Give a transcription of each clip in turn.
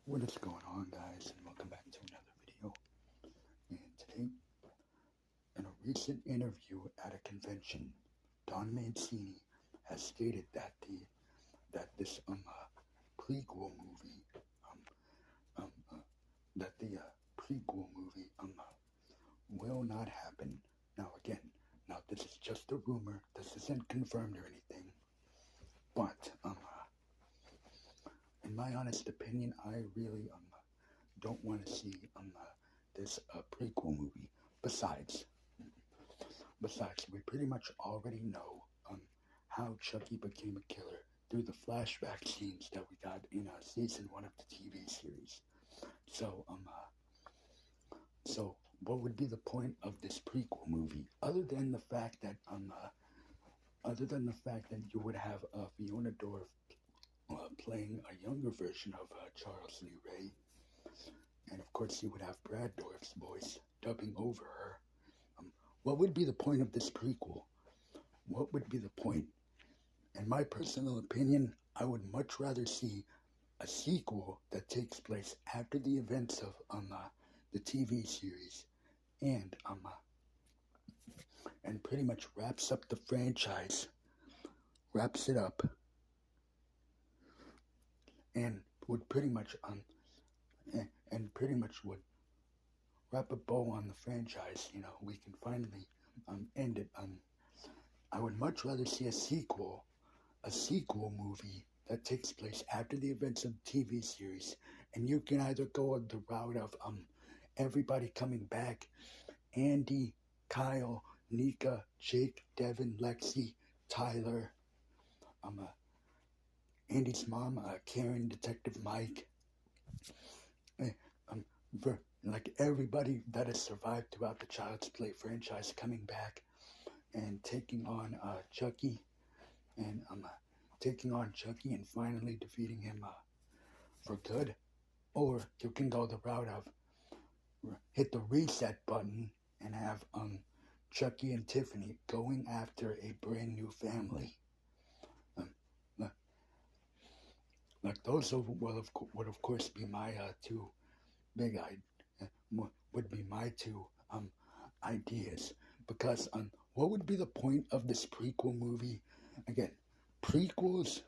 What is going on, guys, and welcome back to another video. And today, in a recent interview at a convention, Don Mancini has stated that this prequel movie um um that the prequel movie will not happen. Now this is just a rumor. This isn't confirmed or anything. But in my honest opinion, I really don't want to see this prequel movie. Besides, besides, we pretty much already know how Chucky became a killer through the flashback scenes that we got in season one of the TV series. So so what would be the point of this prequel movie other than the fact that you would have Fiona Dorff playing a younger version of Charles Lee Ray, and of course you would have Brad Dorff's voice dubbing over her. What would be the point of this prequel? What would be the point? In my personal opinion, I would much rather see a sequel that takes place after the events of the TV series, and pretty much wraps up the franchise, wraps it up, and would pretty much and pretty much would wrap a bow on the franchise. You know, we can finally end it. I would much rather see a sequel movie that takes place after the events of the TV series, and you can either go the route of everybody coming back, Andy, Kyle, Nika, Jake, Devin, Lexi, Tyler, Andy's mom, Karen, Detective Mike, eh, like everybody that has survived throughout the Child's Play franchise coming back and taking on Chucky, and and finally defeating him for good. Or you can go the route of hit the reset button and have Chucky and Tiffany going after a brand new family. Um, like those would of course be my two big would be my two ideas, because what would be the point of this prequel movie? Again, prequels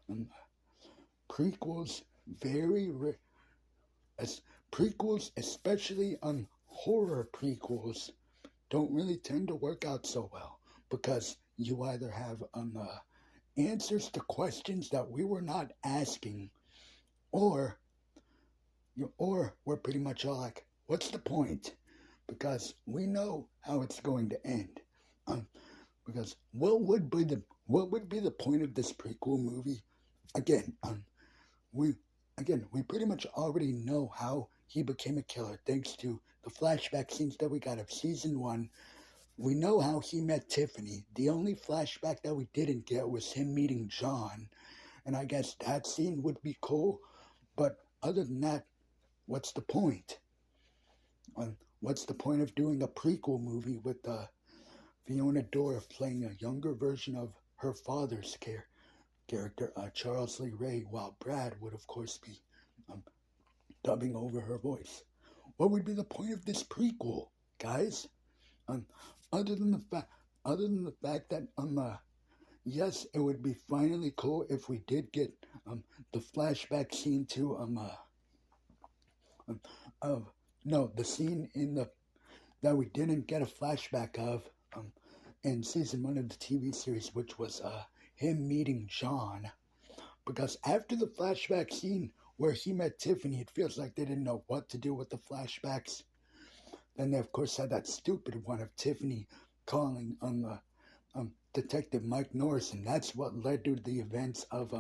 um, prequels very as prequels, especially horror prequels, don't really tend to work out so well, because you either have answers to questions that we were not asking, or or we're pretty much all like, what's the point? Because we know how it's going to end. Um, because what would be the point of this prequel movie? Again, we we pretty much already know how he became a killer thanks to the flashback scenes that we got of season one. We know how he met Tiffany. The only flashback that we didn't get was him meeting John, and I guess that scene would be cool. But other than that, what's the point? What's the point of doing a prequel movie with Fiona Dorff playing a younger version of her father's character, Charles Lee Ray, while Brad would, of course, be um, dubbing over her voice? What would be the point of this prequel, guys? Um, other than the fact that yes, it would be finally cool if we did get the flashback scene to of no, the scene in the that we didn't get a flashback of in season one of the TV series, which was him meeting John. Because after the flashback scene where he met Tiffany, it feels like they didn't know what to do with the flashbacks. Then they, of course, had that stupid one of Tiffany calling on the Detective Mike Norris, and that's what led to the events of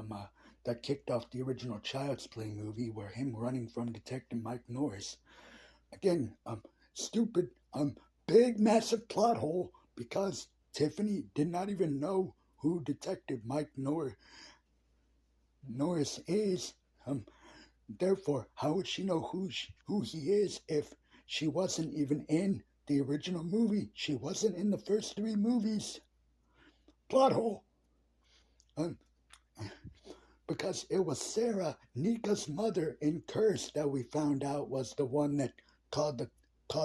that kicked off the original Child's Play movie, where him running from Detective Mike Norris. Again, stupid, big, massive plot hole, because Tiffany did not even know who Detective Mike Norris is. Therefore, how would she know who he is if she wasn't even in the original movie? She wasn't in the first three movies. Plot hole. Um, because it was Sarah, Nika's mother in Curse, that we found out was the one that called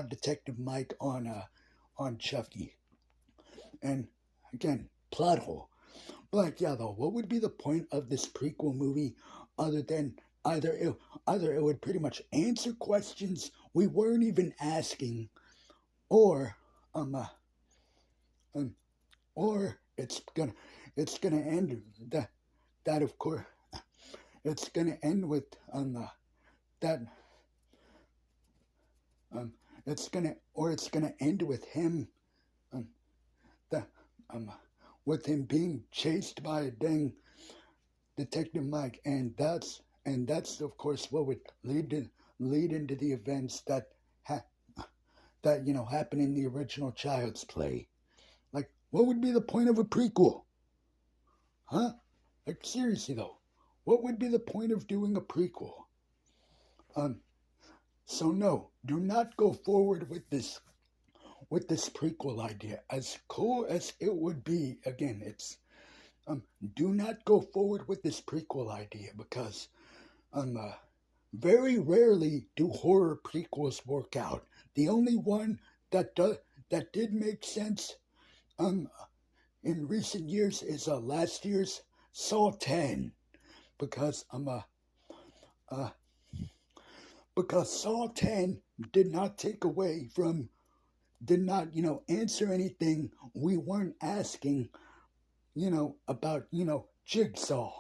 Detective Mike on Chucky. And again, plot hole. But like, yeah, though, what would be the point of this prequel movie other than either it would pretty much answer questions we weren't even asking, or um, uh, um or it's gonna end that of course it's gonna end with that um it's gonna end with him um the um with him being chased by a dang Detective Mike, and that's of course what would lead into the events ha- that happen in the original Child's Play. Like, what would be the point of a prequel? Huh? Like, seriously though, what would be the point of doing a prequel? Um, so no, do not go forward with this prequel idea. As cool as it would be, again, it's do not go forward with this prequel idea because very rarely do horror prequels work out. The only one that did make sense um in recent years is last year's Saw 10, because uh because Saw 10 did not take away from did not answer anything we weren't asking about Jigsaw.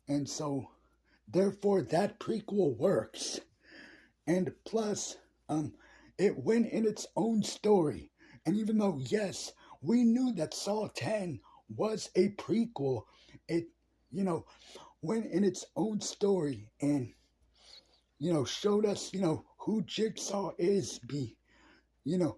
And so therefore that prequel works. And plus it went in its own story. And even though, yes, we knew that Saw 10 was a prequel, it went in its own story and showed us who Jigsaw is, you know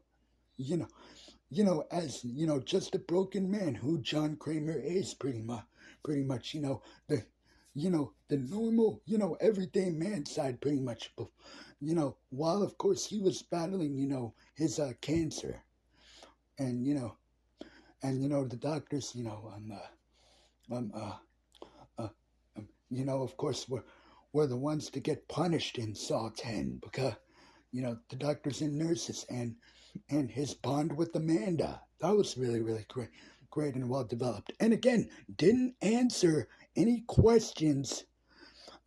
you know as just a broken man, who John Kramer is, pretty much the the normal everyday man side, pretty much, while of course he was battling his cancer. And the doctors um uh, uh of course were the ones to get punished in Saw 10, because the doctors and nurses, and his bond with Amanda. That was really, really great and well developed. And again, didn't answer any questions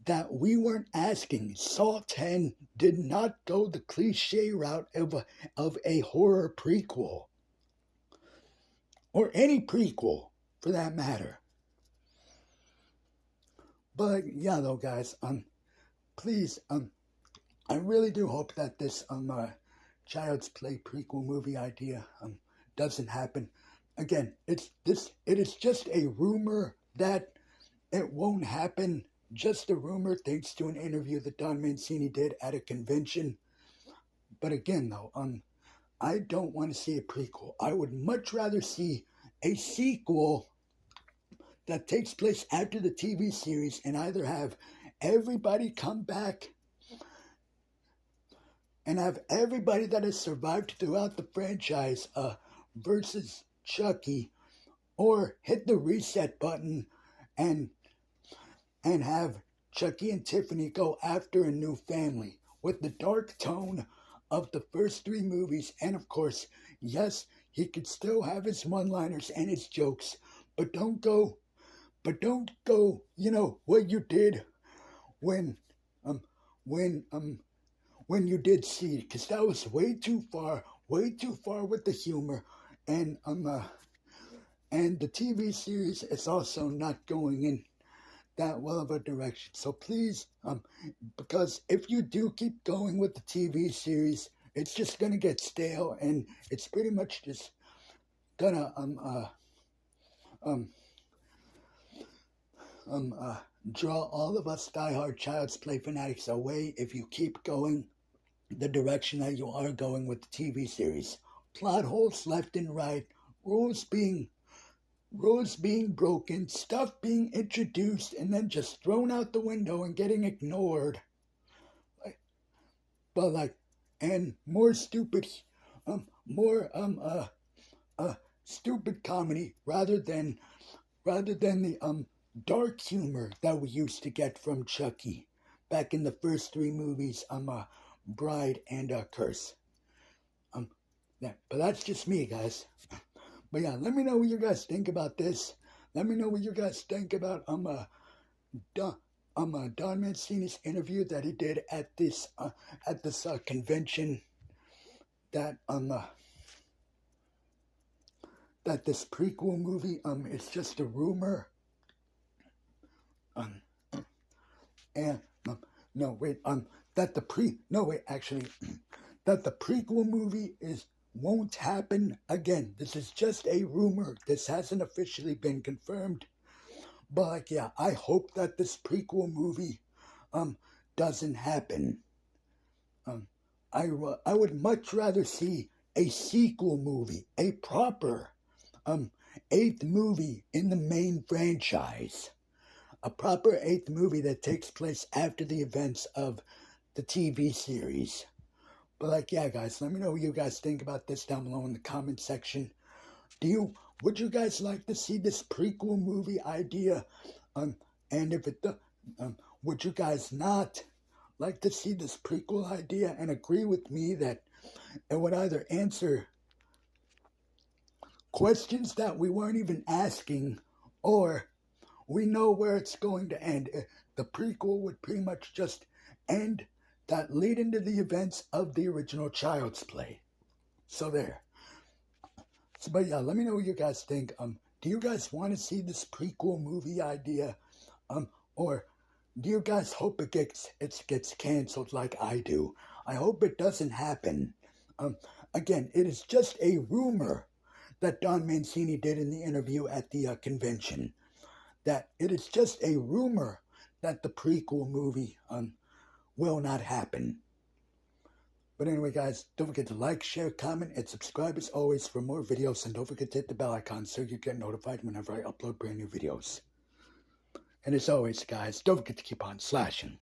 that we weren't asking. Saw 10 did not go the cliche route of a horror prequel, or any prequel for that matter. But yeah, though, guys, please, I really do hope that this Child's Play prequel movie idea doesn't happen. Again, it is just a rumor that it won't happen. Just a rumor, thanks to an interview that Don Mancini did at a convention. But again, though, I don't want to see a prequel. I would much rather see a sequel that takes place after the TV series, and either have everybody come back and have everybody that has survived throughout the franchise versus Chucky, or hit the reset button and have Chucky and Tiffany go after a new family with the dark tone of the first three movies. And of course, yes, he could still have his one-liners and his jokes, but don't go what you did when um when um when you did Seed, because that was way too far with the humor. And and the TV series is also not going in that well of a direction. So please, because if you do keep going with the TV series, it's just gonna get stale, and it's pretty much just gonna um draw all of us diehard Child's Play fanatics away if you keep going the direction that you are going with the TV series. Plot holes left and right, rules being broken, stuff being introduced and then just thrown out the window and getting ignored. But and more stupid, more stupid comedy rather than the dark humor that we used to get from Chucky back in the first three movies, Bride and Curse. Yeah, but that's just me, guys. But yeah, let me know what you guys think about this. Let me know what you guys think about Don Mancini's interview that he did at this convention that that this prequel movie it's just a rumor. Um and no wait that the pre no wait actually that the prequel movie is won't happen again. This is just a rumor. This hasn't officially been confirmed. But like, yeah, I hope that this prequel movie doesn't happen. I would much rather see a sequel movie, a proper eighth movie in the main franchise, a proper eighth movie that takes place after the events of the TV series. But like, yeah, guys, let me know what you guys think about this down below in the comment section. Would you guys like to see this prequel movie idea? And if it would you guys not like to see this prequel idea and agree with me that it would either answer questions that we weren't even asking, or we know where it's going to end? The prequel would pretty much just end that lead into the events of the original Child's Play. So there. So, but yeah, let me know what you guys think. Do you guys want to see this prequel movie idea? Or do you guys hope it gets canceled like I do? I hope it doesn't happen. Again, it is just a rumor that Don Mancini did in the interview at the convention. That it is just a rumor that the prequel movie will not happen. But anyway, guys, don't forget to like, share, comment, and subscribe as always for more videos. And don't forget to hit the bell icon so you get notified whenever I upload brand new videos. And as always, guys, don't forget to keep on slashing.